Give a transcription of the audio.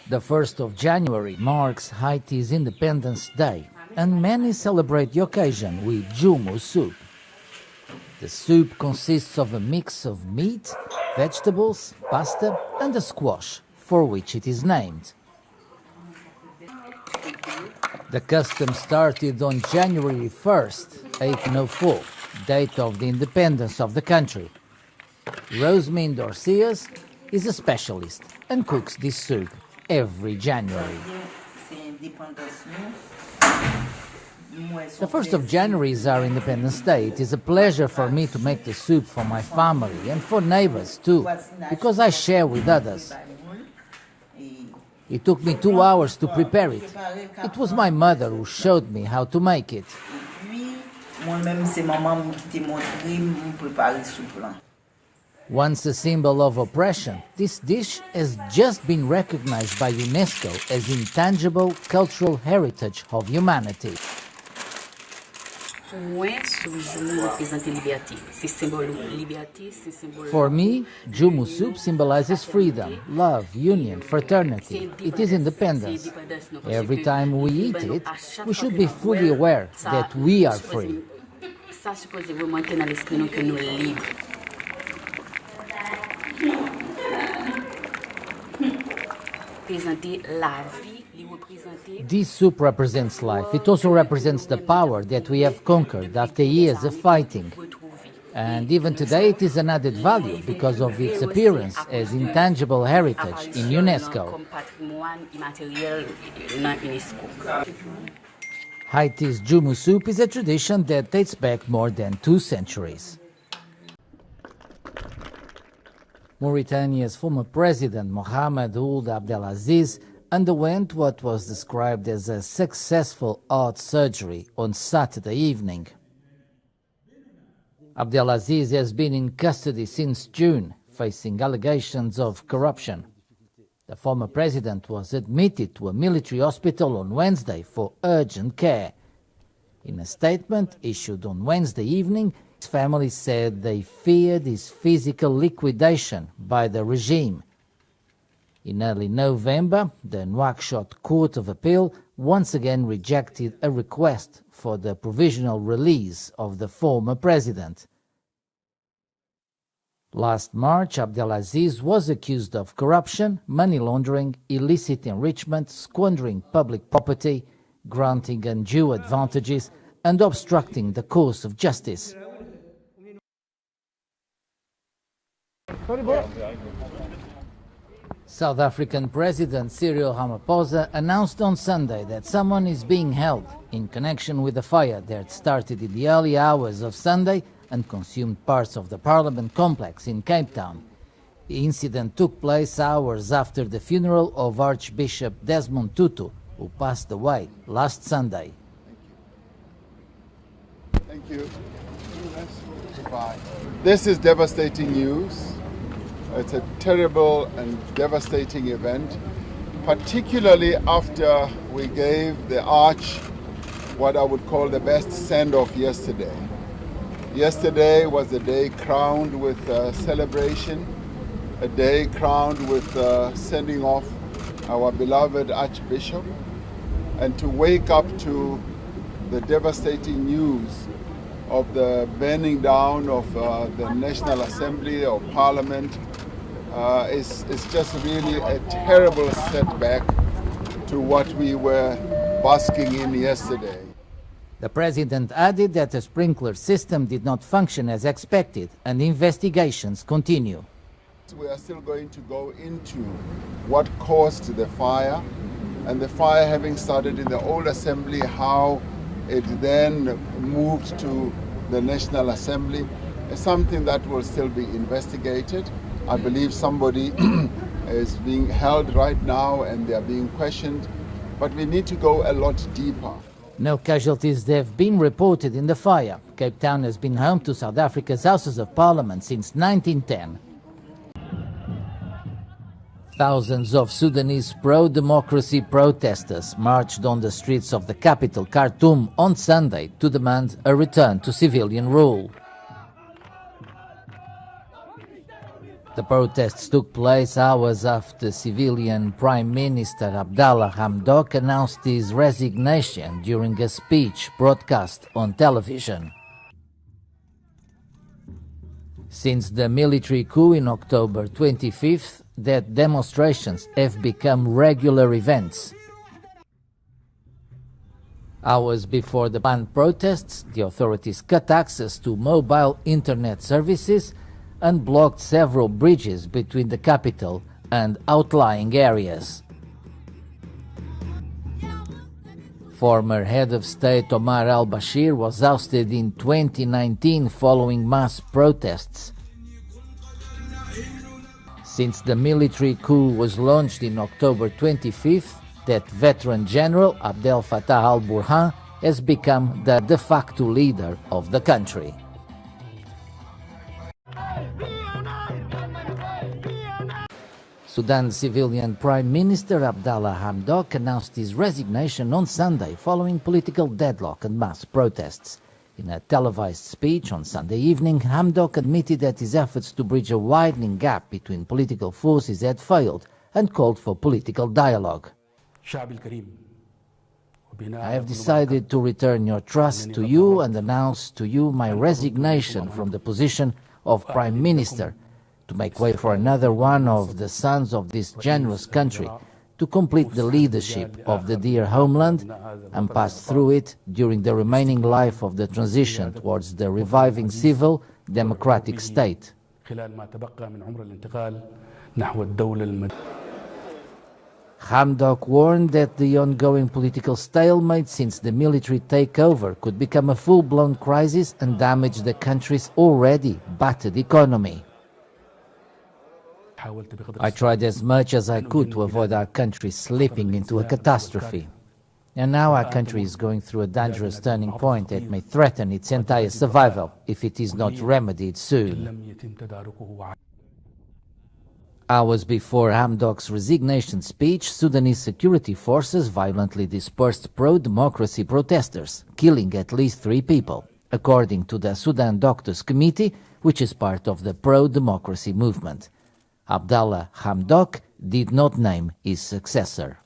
The 1st of January marks Haiti's Independence Day, and many celebrate the occasion with Joumou soup. The soup consists of a mix of meat, vegetables, pasta and a squash, for which it is named. The custom started on January 1st, 1804, date of the independence of the country. Rosemary Dorcias is a specialist and cooks this soup every January. The 1st of January is our Independence Day. It is a pleasure for me to make the soup for my family and for neighbors too, because I share with others. It took me 2 hours to prepare it. It was my mother who showed me how to make it. Once a symbol of oppression, this dish has just been recognized by UNESCO as intangible cultural heritage of humanity. For me, Joumou soup symbolizes freedom, love, union, fraternity. It is independence. Every time we eat it, we should be fully aware that we are free. This soup represents life. It also represents the power that we have conquered after years of fighting. And even today it is an added value because of its appearance as intangible heritage in UNESCO. Haiti's Joumou soup is a tradition that dates back more than 2 centuries. Mauritania's former president, Mohamed Ould Abdelaziz, underwent what was described as a successful heart surgery on Saturday evening. Abdelaziz has been in custody since June, facing allegations of corruption. The former president was admitted to a military hospital on Wednesday for urgent care. In a statement issued on Wednesday evening, his family said they feared his physical liquidation by the regime. In early November, the Nouakchott Court of Appeal once again rejected a request for the provisional release of the former president. Last March, Abdelaziz was accused of corruption, money laundering, illicit enrichment, squandering public property, granting undue advantages, and obstructing the course of justice. South African President Cyril Ramaphosa announced on Sunday that someone is being held in connection with the fire that started in the early hours of Sunday and consumed parts of the Parliament complex in Cape Town. The incident took place hours after the funeral of Archbishop Desmond Tutu, who passed away last Sunday. Thank you. Goodbye. This is devastating news. It's a terrible and devastating event, particularly after we gave the Arch what I would call the best send-off yesterday. Yesterday was a day crowned with celebration, a day crowned with sending off our beloved Archbishop, and to wake up to the devastating news of the burning down of the National Assembly or Parliament is just really a terrible setback to what we were basking in yesterday. The president added that the sprinkler system did not function as expected and investigations continue. We are still going to go into what caused the fire, and the fire having started in the old assembly, how it then moved to the National Assembly, is something that will still be investigated. I believe somebody is being held right now and they are being questioned, but we need to go a lot deeper. No casualties have been reported in the fire. Cape Town has been home to South Africa's Houses of Parliament since 1910. Thousands of Sudanese pro-democracy protesters marched on the streets of the capital Khartoum on Sunday to demand a return to civilian rule. The protests took place hours after civilian Prime Minister Abdalla Hamdok announced his resignation during a speech broadcast on television. Since the military coup in October 25th, that demonstrations have become regular events. Hours before the planned protests, the authorities cut access to mobile internet services and blocked several bridges between the capital and outlying areas. Former head of state Omar al-Bashir was ousted in 2019 following mass protests. Since the military coup was launched in October 25th, that veteran general Abdel Fattah al-Burhan has become the de facto leader of the country. Sudan's civilian Prime Minister Abdalla Hamdok announced his resignation on Sunday following political deadlock and mass protests. In a televised speech on Sunday evening, Hamdok admitted that his efforts to bridge a widening gap between political forces had failed and called for political dialogue. I have decided to return your trust to you and announce to you my resignation from the position of Prime Minister, to make way for another one of the sons of this generous country, to complete the leadership of the dear homeland and pass through it during the remaining life of the transition towards the reviving civil, democratic state. Hamdok warned that the ongoing political stalemate since the military takeover could become a full-blown crisis and damage the country's already battered economy. I tried as much as I could to avoid our country slipping into a catastrophe. And now our country is going through a dangerous turning point that may threaten its entire survival if it is not remedied soon. Hours before Hamdok's resignation speech, Sudanese security forces violently dispersed pro-democracy protesters, killing at least 3 people, according to the Sudan Doctors Committee, which is part of the pro-democracy movement. Abdalla Hamdok did not name his successor.